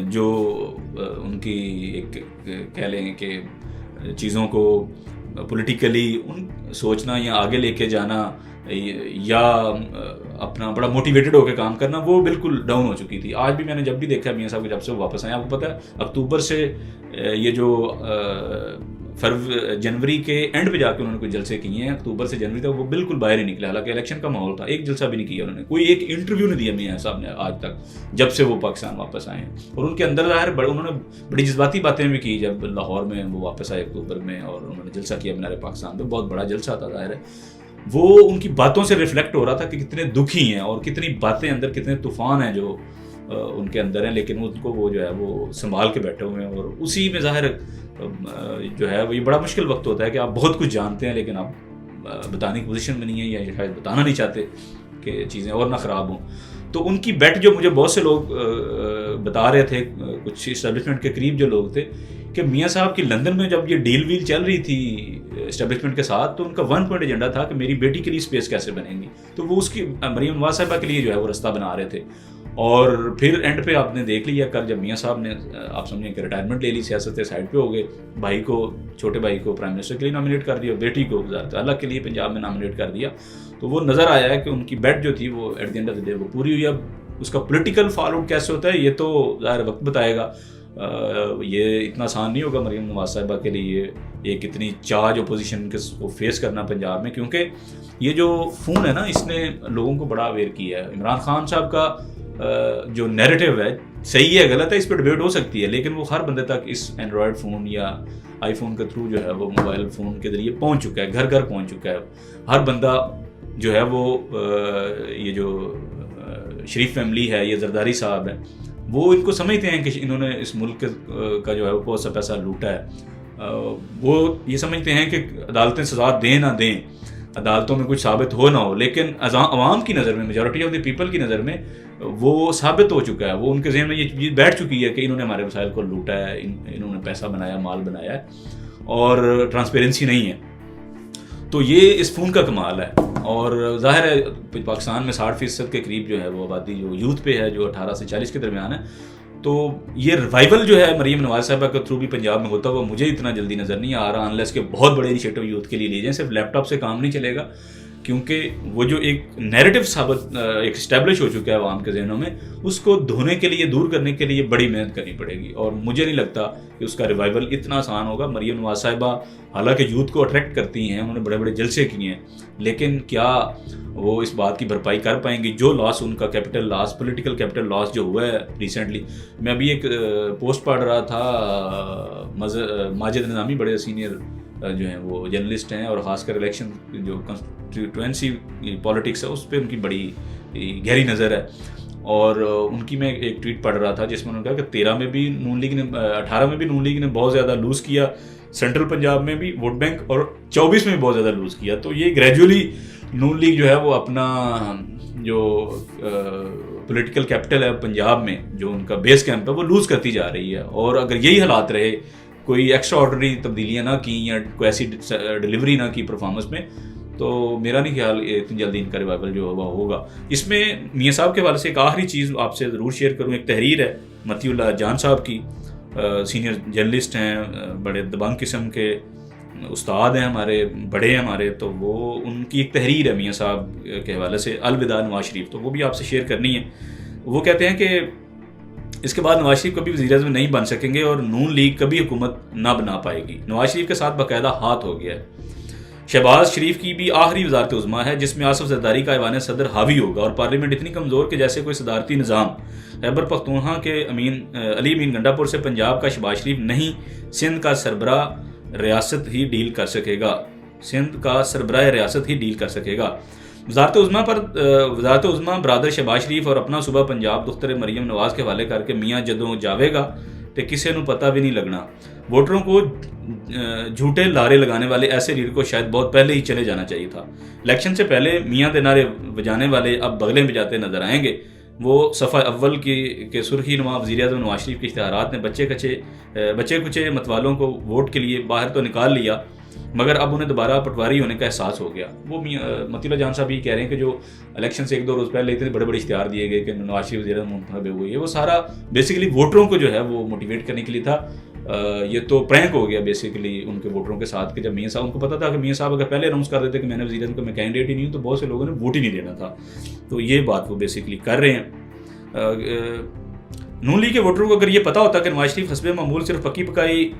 جو ان کی ایک کہہ لیں کہ چیزوں کو پولیٹیکلی سوچنا یا آگے لے کے جانا یا اپنا بڑا موٹیویٹڈ ہو کے کام کرنا, وہ بالکل ڈاؤن ہو چکی تھی. آج بھی میں نے جب بھی دیکھا میاں صاحب کو جب سے وہ واپس آئے, آپ کو پتہ ہے اکتوبر سے یہ جو جنوری کے اینڈ پہ جا کے انہوں نے کوئی جلسے کیے ہیں, اکتوبر سے جنوری تک وہ بالکل باہر ہی نکلے, حالانکہ الیکشن کا ماحول تھا, ایک جلسہ بھی نہیں کیا انہوں نے, کوئی ایک انٹرویو نہیں دیا میاں صاحب نے آج تک جب سے وہ پاکستان واپس آئے ہیں. اور ان کے اندر ظاہر انہوں نے بڑی جذباتی باتیں بھی کی جب لاہور میں وہ واپس آئے اکتوبر میں, اور انہوں نے جلسہ کیا مینار پاکستان پہ, بہت بڑا جلسہ تھا. ظاہر ہے وہ ان کی باتوں سے ریفلیکٹ ہو رہا تھا کہ کتنے دکھی ہیں اور کتنی باتیں اندر, کتنے طوفان ہیں جو ان کے اندر ہیں, لیکن ان کو وہ جو ہے وہ سنبھال کے بیٹھے ہوئے ہیں. اور اسی میں ظاہر جو ہے وہ یہ بڑا مشکل وقت ہوتا ہے کہ آپ بہت کچھ جانتے ہیں لیکن آپ بتانے کی پوزیشن میں نہیں ہیں, یا شاید بتانا نہیں چاہتے کہ چیزیں اور نہ خراب ہوں. تو ان کی بیٹ جو مجھے بہت سے لوگ بتا رہے تھے, کچھ اسٹیبلشمنٹ کے قریب جو لوگ تھے, کہ میاں صاحب کی لندن میں جب یہ ڈیل ویل چل رہی تھی اسٹیبلشمنٹ کے ساتھ, تو ان کا 1 پوائنٹ ایجنڈا تھا کہ میری بیٹی کے لیے اسپیس کیسے بنے گی. تو وہ اس کی مریم نواز صاحبہ کے لیے جو ہے وہ رستہ بنا رہے تھے. اور پھر اینڈ پہ آپ نے دیکھ لیا کل جب میاں صاحب نے آپ سمجھیں کہ ریٹائرمنٹ لے لی, سیاست سے سائڈ پہ ہو گئے, بھائی کو چھوٹے بھائی کو پرائم منسٹر کے لیے نامینیٹ کر دیا, بیٹی کو وزارت اعلیٰ کے لیے پنجاب میں نامینیٹ کر دیا. تو وہ نظر آیا ہے کہ ان کی بیٹ جو تھی وہ at the end of the day وہ پوری ہوئی. اب اس کا پولیٹیکل فال آؤٹ کیسے ہوتا ہے یہ تو ظاہر وقت بتائے گا. یہ اتنا آسان نہیں ہوگا مریم نواز صاحبہ کے لیے ایک اتنی چارج اپوزیشن کو فیس کرنا پنجاب میں, کیونکہ یہ جو فون ہے نا اس نے لوگوں کو بڑا اویئر کیا ہے. عمران خان صاحب کا جو نیریٹو ہے صحیح ہے غلط ہے اس پہ ڈبیٹ ہو سکتی ہے, لیکن وہ ہر بندے تک اس اینڈرائڈ فون یا آئی فون کے تھرو جو ہے وہ موبائل فون کے ذریعے پہنچ چکا ہے, گھر گھر پہنچ چکا ہے. ہر بندہ جو ہے وہ یہ جو شریف فیملی ہے, یہ زرداری صاحب ہے, وہ ان کو سمجھتے ہیں کہ انہوں نے اس ملک کا جو ہے وہ بہت سا پیسہ لوٹا ہے. وہ یہ سمجھتے ہیں کہ عدالتیں سزا دیں نہ دیں, عدالتوں میں کچھ ثابت ہو نہ ہو, لیکن عوام کی نظر میں, میجورٹی آف دی پیپل کی نظر میں وہ ثابت ہو چکا ہے. وہ ان کے ذہن میں یہ چیز بیٹھ چکی ہے کہ انہوں نے ہمارے وسائل کو لوٹا ہے, انہوں نے پیسہ بنایا, مال بنایا ہے, اور ٹرانسپیرنسی نہیں ہے. تو یہ اس فون کا کمال ہے. اور ظاہر ہے پاکستان میں 60% کے قریب جو ہے وہ آبادی جو یوتھ پہ ہے, جو 18 سے 40 کے درمیان ہے. تو یہ ریوائول جو ہے مریم نواز صاحبہ کے تھرو بھی پنجاب میں ہوتا ہوا مجھے اتنا جلدی نظر نہیں آ رہا, انلیس کہ بہت بڑے انیشیٹو یوتھ کے لیے لیے جائیں. صرف لیپ ٹاپ سے کام نہیں چلے گا, کیونکہ وہ جو ایک نیریٹو ثابت ایک اسٹیبلش ہو چکا ہے عوام کے ذہنوں میں، اس کو دھونے کے لیے، دور کرنے کے لیے بڑی محنت کرنی پڑے گی، اور مجھے نہیں لگتا کہ اس کا ریوائول اتنا آسان ہوگا۔ مریم نواز صاحبہ حالانکہ یوتھ کو اٹریکٹ کرتی ہیں، انہوں نے بڑے بڑے جلسے کیے ہیں، لیکن کیا وہ اس بات کی بھرپائی کر پائیں گی؟ جو لاس ان کا کیپٹل لاس، پولیٹیکل کیپٹل لاس جو ہوا ہے ریسنٹلی، میں ابھی ایک پوسٹ پڑھ رہا تھا، ماجد نظامی بڑے سینئر جو ہیں وہ جرنلسٹ ہیں، اور خاص کر الیکشن جو کنسٹیٹوئنسی پالیٹکس ہے اس پہ ان کی بڑی گہری نظر ہے، اور ان کی میں ایک ٹویٹ پڑھ رہا تھا جس میں انہوں نے کہا کہ 13 میں بھی نون لیگ نے، 18 میں بھی نون لیگ نے بہت زیادہ لوز کیا، سینٹرل پنجاب میں بھی ووٹ بینک، اور 24 میں بھی بہت زیادہ لوز کیا۔ تو یہ گریجولی نون لیگ جو ہے وہ اپنا جو پولیٹیکل کیپٹل ہے پنجاب میں، جو ان کا بیس کیمپ ہے، وہ لوز کرتی جا رہی ہے، اور اگر یہی حالات رہے، کوئی ایکسٹرا آرڈنری تبدیلیاں نہ کی یا کوئی ایسی ڈلیوری نہ کی پرفارمنس میں، تو میرا نہیں خیال اتنی جلدی ان کا ریوائول جو ہوگا۔ اس میں میاں صاحب کے حوالے سے ایک آخری چیز آپ سے ضرور شیئر کروں، ایک تحریر ہے متی اللہ جان صاحب کی، سینئر جرنلسٹ ہیں، بڑے دبنگ قسم کے استاد ہیں ہمارے، بڑے ہیں ہمارے، تو وہ ان کی ایک تحریر ہے میاں صاحب کے حوالے سے، الوداع نواز شریف، تو وہ بھی آپ سے شیئر کرنی ہے۔ وہ کہتے ہیں کہ اس کے بعد نواز شریف کبھی وزیر اعظم نہیں بن سکیں گے، اور نون لیگ کبھی حکومت نہ بنا پائے گی۔ نواز شریف کے ساتھ باقاعدہ ہاتھ ہو گیا ہے۔ شہباز شریف کی بھی آخری وزارت عظمیٰ ہے جس میں آصف زرداری کا ایوان صدر حاوی ہوگا، اور پارلیمنٹ اتنی کمزور کہ جیسے کوئی صدارتی نظام۔ خیبر پختونخوا کے علی امین گنڈا پور سے پنجاب کا شہباز شریف نہیں، سندھ کا سربراہ ریاست ہی ڈیل کر سکے گا، سندھ کا سربراہ ریاست ہی ڈیل کر سکے گا۔ وزارت عظمیٰ برادر شہباز شریف اور اپنا صوبہ پنجاب دختر مریم نواز کے حوالے کر کے میاں جدوں جاوے گا تے کسے نو پتہ بھی نہیں لگنا۔ ووٹروں کو جھوٹے لارے لگانے والے ایسے لیڈر کو شاید بہت پہلے ہی چلے جانا چاہیے تھا۔ الیکشن سے پہلے میاں دے نعرے بجانے والے اب بغلیں بجاتے نظر آئیں گے۔ وہ صفحہ اول کے سرخی نما وزیر اعظم نواز شریف کے اشتہارات نے بچے کچے متوالوں کو ووٹ کے لیے باہر تو نکال لیا، مگر اب انہیں دوبارہ پٹواری ہونے کا احساس ہو گیا۔ وہ متی اللہ جان صاحب یہ کہہ رہے ہیں کہ جو الیکشن سے 1-2 روز پہلے اتنے بڑے اشتہار دیے گئے کہ نواز شریف وزیر اعظم منتخب ہوئے، وہ سارا بیسیکلی ووٹروں کو جو ہے وہ موٹیویٹ کرنے کے لیے تھا۔ یہ تو پرینک ہو گیا بیسیکلی ان کے ووٹروں کے ساتھ، کہ جب میاں صاحب، ان کو پتا تھا کہ میاں صاحب اگر پہلے اناؤنس کر دیتے کہ میں نے وزیر اعظم کا میں کینڈیڈیٹ ہی نہیں ہوں، تو بہت سے لوگوں نے ووٹ ہی نہیں دینا تھا۔ تو یہ بات وہ بیسیکلی کر رہے ہیں۔ نون لیگ کے ووٹروں کو اگر یہ پتا ہوتا کہ نواز شریف حسب معمول صرف پکی پکائی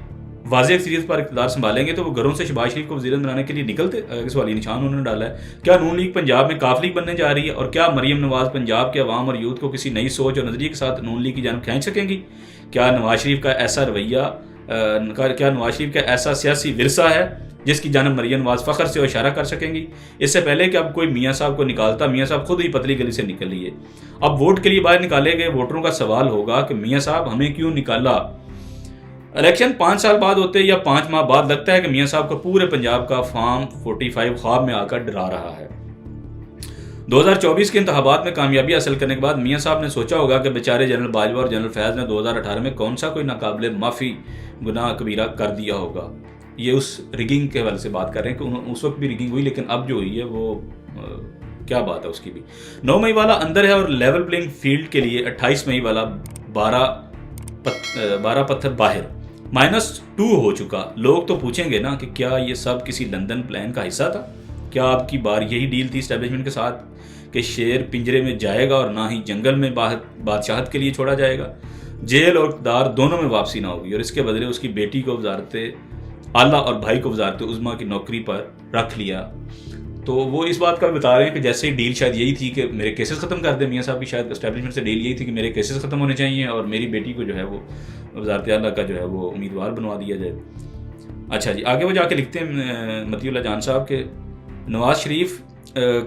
واضح اکثریت پر اقتدار سنبھالیں گے، تو وہ گھروں سے شہباز شریف کو وزیر اعظم بنانے کے لیے نکلتے۔ سوالی نشان انہوں نے ڈالا ہے۔ کیا نون لیگ پنجاب میں کاف لیگ بننے جا رہی ہے، اور کیا مریم نواز پنجاب کے عوام اور یوتھ کو کسی نئی سوچ اور نظریے کے ساتھ نون لیگ کی جانب کھینچ سکیں گی؟ کیا نواز شریف کا ایسا رویہ، کیا نواز شریف کا ایسا سیاسی ورثہ ہے جس کی جانب مریم نواز فخر سے اشارہ کر سکیں گی؟ اس سے پہلے کہ اب کوئی میاں صاحب کو نکالتا، میاں صاحب خود ہی پتلی گلی سے نکل لیے۔ اب ووٹ کے لیے باہر نکالے گئے ووٹروں کا سوال ہوگا کہ میاں صاحب ہمیں کیوں نکالا؟ الیکشن 5 سال بعد ہوتے یا 5 ماہ بعد، لگتا ہے کہ میاں صاحب کو پورے پنجاب کا فارم 45 خواب میں آ کر ڈرا رہا ہے۔ 2024 کے انتخابات میں کامیابی حاصل کرنے کے بعد میاں صاحب نے سوچا ہوگا کہ بیچارے جنرل باجوہ اور جنرل فیض نے 2018 میں کون سا کوئی ناقابل معافی گناہ کبیرہ کر دیا ہوگا۔ یہ اس ریگنگ کے حوالے سے بات کر رہے ہیں کہ اس وقت بھی ریگنگ ہوئی، لیکن اب جو ہوئی ہے وہ کیا بات ہے اس کی بھی۔ 9 مئی والا اندر ہے اور لیول پلینگ فیلڈ کے لیے 28 مئی والا 12 پتھر باہر، -2 ہو چکا۔ لوگ تو پوچھیں گے نا کہ کیا یہ سب کسی لندن پلان کا حصہ تھا؟ کیا آپ کی بار یہی ڈیل تھی اسٹیبلشمنٹ کے ساتھ کہ شیر پنجرے میں جائے گا اور نہ ہی جنگل میں بادشاہت کے لیے چھوڑا جائے گا؟ جیل اور اقتدار دونوں میں واپسی نہ ہوگی، اور اس کے بدلے اس کی بیٹی کو وزارت اعلیٰ اور بھائی کو وزارت عظمیٰ کی نوکری پر رکھ لیا۔ تو وہ اس بات کا بھی بتا رہے ہیں کہ جیسے ہی ڈیل شاید یہی تھی کہ میرے کیسز ختم کر دیں، میاں صاحب کی شاید اسٹیبلشمنٹ سے ڈیل یہی تھی کہ میرے کیسز ختم ہونے چاہیے اور میری بیٹی کو جو ہے وہ وزارت اعلیٰ کا جو ہے وہ امیدوار بنوا دیا جائے۔ اچھا جی، آگے وہ جا کے لکھتے ہیں متی اللہ جان صاحب کہ نواز شریف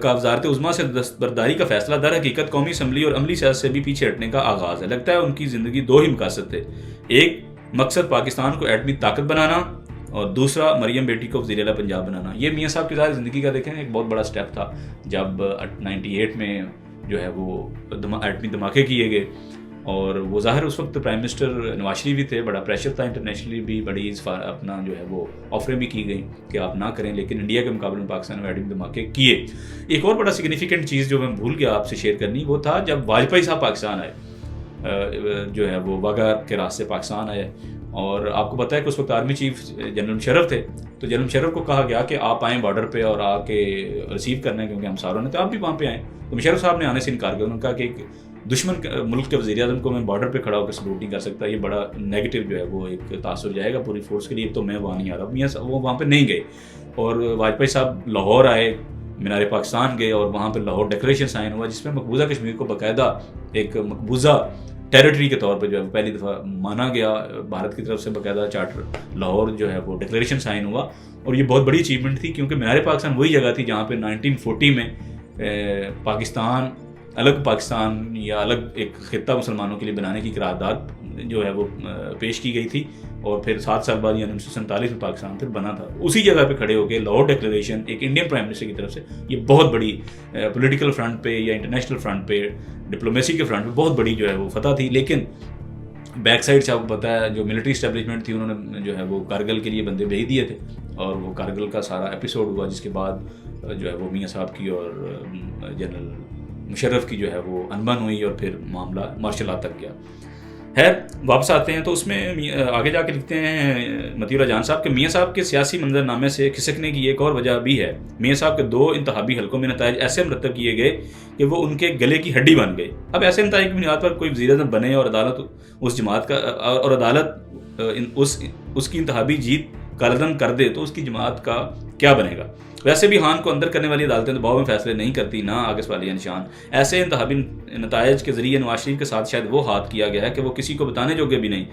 کا وزارت عظمیٰ سے دستبرداری کا فیصلہ در حقیقت قومی اسمبلی اور عملی سیاست سے بھی پیچھے ہٹنے کا آغاز ہے۔ لگتا ہے ان کی زندگی 2 ہی مقاصد تھے، ایک مقصد پاکستان کو ایٹمی طاقت بنانا اور دوسرا مریم بیٹی کو وزیر اعلیٰ پنجاب بنانا۔ یہ میاں صاحب کی ظاہر زندگی کا دیکھیں ایک بہت بڑا سٹیپ تھا جب 98 میں جو ہے وہ ایٹمی دھماکے کیے گئے، اور وہ ظاہر اس وقت پرائم منسٹر نواز شریف بھی تھے، بڑا پریشر تھا انٹرنیشنلی بھی، بڑی اپنا جو ہے وہ آفریں بھی کی گئی کہ آپ نہ کریں، لیکن انڈیا کے مقابلے میں پاکستان میں ایٹمی دھماکے کیے۔ ایک اور بڑا سگنیفیکنٹ چیز جو میں بھول گیا آپ سے شیئر کرنی، وہ تھا جب واجپئی صاحب پاکستان آئے، جو ہے وہ واگا کے راستے پاکستان آئے، اور آپ کو پتہ ہے کہ اس وقت آرمی چیف جنرل مشرف تھے، تو جنرل مشرف کو کہا گیا کہ آپ آئیں بارڈر پہ اور آ کے ریسیو کرنا ہے کیونکہ ہم ساروں نے، تو آپ بھی وہاں پہ آئیں. تو مشرف صاحب نے آنے سے انکار کیا. انہوں نے کہا کہ ایک دشمن ملک کے وزیر اعظم کو میں بارڈر پہ کھڑا ہو کر سلوٹ نہیں کر سکتا، یہ بڑا نیگیٹو جو ہے وہ ایک تاثر جائے گا پوری فورس کے لیے، تو میں وہاں نہیں آ رہا. وہ وہاں پہ نہیں گئے اور واجپئی صاحب لاہور آئے، مینار پاکستان گئے اور وہاں پہ لاہور ڈکلیریشن سائن ہوا جس میں مقبوضہ کشمیر کو باقاعدہ ایک مقبوضہ ٹیریٹری کے طور پہ جو ہے پہلی دفعہ مانا گیا بھارت کی طرف سے. باقاعدہ چارٹر لاہور جو ہے وہ ڈکلیریشن سائن ہوا اور یہ بہت بڑی اچیومنٹ تھی کیونکہ مینار پاکستان وہی جگہ تھی جہاں پہ 1940 میں پاکستان الگ پاکستان یا الگ ایک خطہ مسلمانوں کے لیے بنانے کی قرارداد جو ہے وہ پیش کی گئی تھی اور پھر 7 سال بعد یعنی 1947 میں پاکستان پھر بنا تھا. اسی جگہ پہ کھڑے ہو کے لاہور ڈکلیریشن ایک انڈین پرائم منسٹر کی طرف سے یہ بہت بڑی پولیٹیکل فرنٹ پہ یا انٹرنیشنل فرنٹ پہ ڈپلومیسی کے فرنٹ پہ بہت بڑی جو ہے وہ فتح تھی. لیکن بیک سائڈ سے آپ کو پتہ ہے جو ملٹری اسٹیبلشمنٹ تھی انہوں نے جو ہے وہ کارگل کے لیے بندے بھیج دیے تھے اور وہ کارگل کا سارا ایپیسوڈ ہوا جس کے بعد جو ہے وہ میاں صاحب کی اور جنرل مشرف کی جو ہے وہ انبن ہوئی اور پھر معاملہ مارشل لا تک گیا. خیر واپس آتے ہیں تو اس میں آگے جا کے لکھتے ہیں مطیع اللہ جان صاحب کہ میاں صاحب کے سیاسی منظر نامے سے کھسکنے کی ایک اور وجہ بھی ہے. میاں صاحب کے 2 انتخابی حلقوں میں نتائج ایسے مرتب کیے گئے کہ وہ ان کے گلے کی ہڈی بن گئے. اب ایسے نتائج کی بنیاد پر کوئی وزیر اعظم بنے اور عدالت اس جماعت کا اور عدالت اس کی انتخابی جیت کالعدم کر دے تو اس کی جماعت کا کیا بنے گا. ویسے بھی خان کو اندر کرنے والی عدالتیں دباؤ میں فیصلے نہیں کرتی، نہ آگے سوالیہ نشان. ایسے انتخابی نتائج کے ذریعے نواز شریف کے ساتھ شاید وہ ہاتھ کیا گیا ہے کہ وہ کسی کو بتانے جوگے بھی نہیں.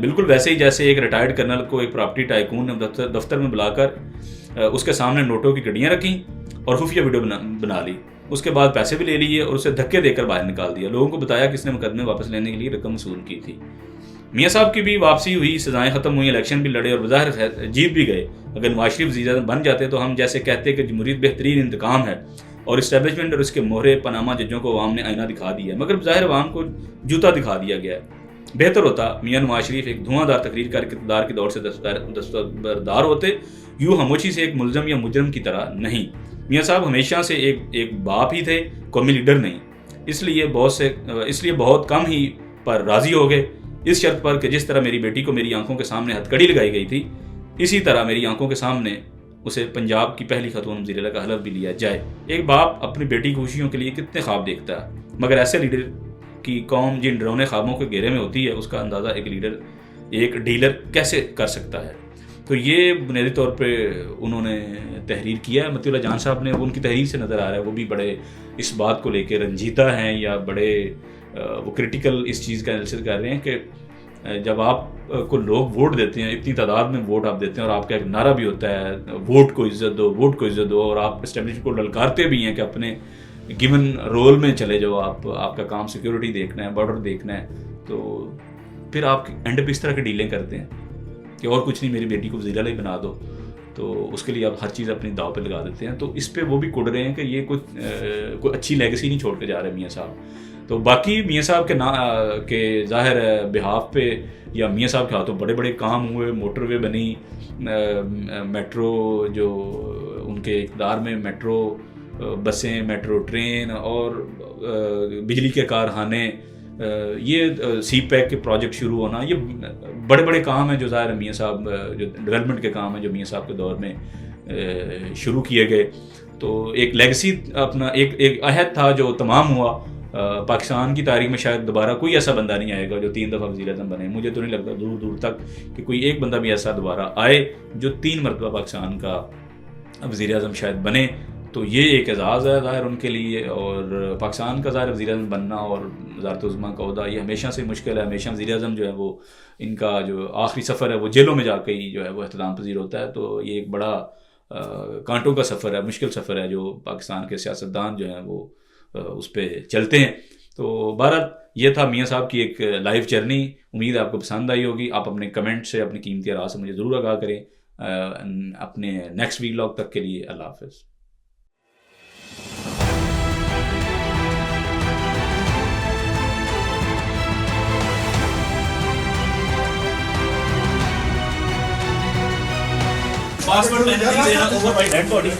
بالکل ویسے ہی جیسے ایک ریٹائرڈ کرنل کو ایک پراپرٹی ٹائکون نے دفتر میں بلا کر اس کے سامنے نوٹوں کی گڈیاں رکھیں اور خفیہ ویڈیو بنا لی، اس کے بعد پیسے بھی لے لیے اور اسے دھکے دے کر باہر نکال دیا. لوگوں کو بتایا کہ اس نے مقدمے واپس لینے کے لیے رقم وصول کی تھی. میاں صاحب کی بھی واپسی ہوئی، سزائیں ختم ہوئی، الیکشن بھی لڑے اور بظاہر جیت بھی گئے. اگر نواز شریف وزیر اعظم بن جاتے تو ہم جیسے کہتے کہ جمہوریت بہترین انتقام ہے اور اسٹیبلشمنٹ اور اس کے مہرے پاناما ججوں کو عوام نے آئینہ دکھا دیا ہے، مگر بظاہر عوام کو جوتا دکھا دیا گیا ہے. بہتر ہوتا میاں نواز شریف ایک دھواں دار تقریر کر کے اقتدار کی دور سے دستبردار ہوتے، یوں خاموشی سے ایک ملزم یا مجرم کی طرح نہیں. میاں صاحب ہمیشہ سے ایک باپ ہی تھے، قومی لیڈر نہیں. اس لیے بہت کم ہی پر راضی ہو گئے، اس شرط پر کہ جس طرح میری بیٹی کو میری آنکھوں کے سامنے ہتھ کڑی لگائی گئی تھی اسی طرح میری آنکھوں کے سامنے اسے پنجاب کی پہلی خاتون وزیر اعلیٰ کا حلف بھی لیا جائے. ایک باپ اپنی بیٹی کی خوشیوں کے لیے کتنے خواب دیکھتا ہے، مگر ایسے لیڈر کی قوم جن ڈرونے خوابوں کے گھیرے میں ہوتی ہے اس کا اندازہ ایک ڈیلر کیسے کر سکتا ہے. تو یہ بنیادی طور پہ انہوں نے تحریر کیا ہے. مطیع اللہ جان صاحب نے ان کی تحریر سے نظر آ رہا ہے وہ بھی بڑے اس بات کو لے کے رنجیدہ ہیں یا بڑے وہ کرٹیکل اس چیز کا انالیسس کر رہے ہیں کہ جب آپ کو لوگ ووٹ دیتے ہیں، اتنی تعداد میں ووٹ آپ دیتے ہیں اور آپ کا ایک نعرہ بھی ہوتا ہے ووٹ کو عزت دو، ووٹ کو عزت دو، اور آپ اسٹیبلشمنٹ کو للکارتے بھی ہیں کہ اپنے گیون رول میں چلے جاؤ، آپ کا کام سیکیورٹی دیکھنا ہے، بارڈر دیکھنا ہے، تو پھر آپ اینڈ پہ اس طرح کی ڈیلیں کرتے ہیں کہ اور کچھ نہیں، میری بیٹی کو وزیر اعلیٰ بنا دو، تو اس کے لیے آپ ہر چیز اپنی داؤ پہ لگا دیتے ہیں. تو اس پہ وہ بھی کڑ رہے ہیں کہ یہ کوئی اچھی لیگیسی نہیں چھوڑ کے جا رہے میاں صاحب. تو باقی میاں صاحب کے ظاہر بہاف پہ یا میاں صاحب کے ہاتھوں بڑے بڑے کام ہوئے، موٹر وے بنی، میٹرو جو ان کے اقتدار میں میٹرو بسیں، میٹرو ٹرین اور بجلی کے کارخانے، یہ سی پیک کے پروجیکٹ شروع ہونا، یہ بڑے بڑے کام ہیں جو ظاہر میاں صاحب جو ڈیولپمنٹ کے کام ہیں جو میاں صاحب کے دور میں شروع کیے گئے. تو ایک لیگسی اپنا ایک عہد تھا جو تمام ہوا. پاکستان کی تاریخ میں شاید دوبارہ کوئی ایسا بندہ نہیں آئے گا جو 3 دفعہ وزیر اعظم بنے. مجھے تو نہیں لگتا دور دور تک کہ کوئی ایک بندہ بھی ایسا دوبارہ آئے جو 3 مرتبہ پاکستان کا وزیر اعظم شاید بنے. تو یہ ایک اعزاز ہے ظاہر ان کے لیے، اور پاکستان کا ظاہر وزیر اعظم بننا اور وزارت عظمیٰ کا عہدہ یہ ہمیشہ سے مشکل ہے. ہمیشہ وزیر اعظم جو ہے وہ ان کا جو آخری سفر ہے وہ جیلوں میں جا کے ہی جو ہے وہ اختتام پذیر ہوتا ہے. تو یہ ایک بڑا کانٹوں کا سفر ہے، مشکل سفر ہے جو پاکستان کے سیاستدان جو ہیں وہ اس پہ چلتے ہیں. تو بہرحال یہ تھا میاں صاحب کی ایک لائف جرنی. امید ہے آپ کو پسند آئی ہوگی. آپ اپنے کمنٹ سے، اپنی قیمتی آراء سے مجھے ضرور آگاہ کریں. اپنے نیکسٹ ویلاگ تک کے لیے اللہ حافظ. پاسورڈ میں نہیں دینا اوور بائی ڈیڈ باڈی.